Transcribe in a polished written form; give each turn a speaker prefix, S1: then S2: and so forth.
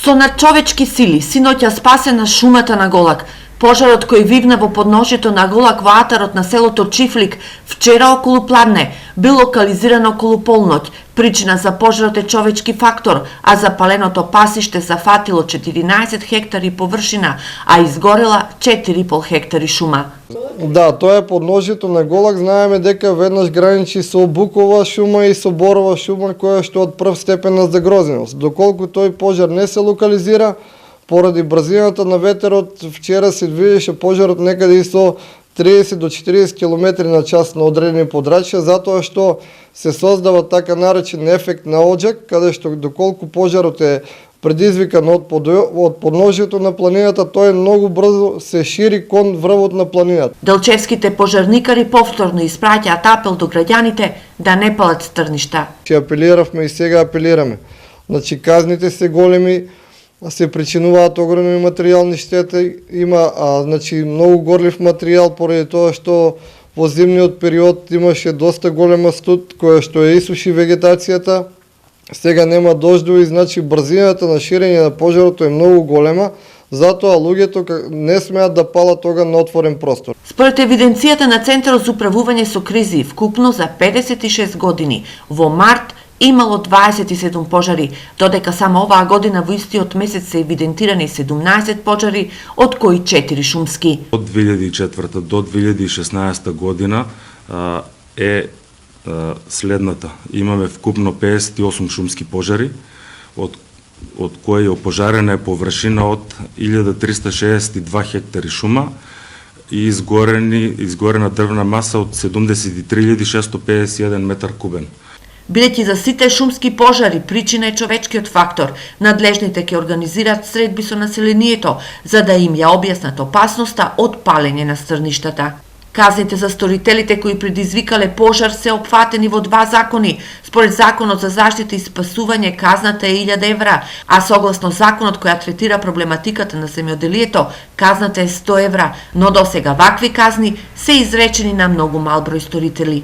S1: Со надчовечки сили, синоќа спасена шумата на Голак. Пожарот кој вивна во подножјето на Голак во атарот на селото Чифлик вчера околу пладне бил локализиран околу полноќ. Причина за пожарот е човечки фактор, а запаленото пасиште зафатило 14 хектари површина, а изгорела 4,5 хектари шума.
S2: Да, тоа е подножјето на Голак. Знаеме дека веднаш граничи со Букова шума и со Борова шума, која што од прв степен на загрозеност. Доколку тој пожар не се локализира, поради брзината на ветерот, вчера се движеше пожарот некаде и со 30 до 40 км на час на одредени подрачја, затоа што се создава така наречен ефект на оџак, каде што доколку пожарот е предизвикан од подножјето на планината, тој многу брзо се шири кон врвот на планината.
S1: Делчевските пожарникари повторно испраќаат апел до граѓаните да не палат стрништа.
S2: Апелиравме и сега апелираме. Значи казните се големи, се причинуваат огромни материјални штети, има многу горлив материјал поради тоа што во зимниот период имаше доста голема студ која што ја исуши вегетацијата. Сега нема дождови, значи брзината на ширење на пожарот е многу голема, затоа луѓето не смеат да палат тога на отворен простор.
S1: Според евиденцијата на Центарот за управување со кризи, вкупно за 56 години, во март имало 27 пожари, додека само оваа година во истиот месец се евидентирани 17 пожари, од кои 4 шумски.
S3: Од 2004 до 2016 година е следната. Имаме вкупно 58 шумски пожари, од кои опожарена е површина од 1362 хектари шума и изгорена дрвна маса од 73.651 метар кубен.
S1: Бидејќи за сите шумски пожари причина е човечкиот фактор, надлежните ќе организираат средби со населението, за да им ја објаснат опасноста од палење на стрништата. Казните за сторителите кои предизвикале пожар се опфатени во два закони. Според Законот за заштита и спасување казната е 1000 евра, а согласно законот која третира проблематиката на земјоделието, казната е 100 евра, но досега вакви казни се изречени на многу мал број сторители.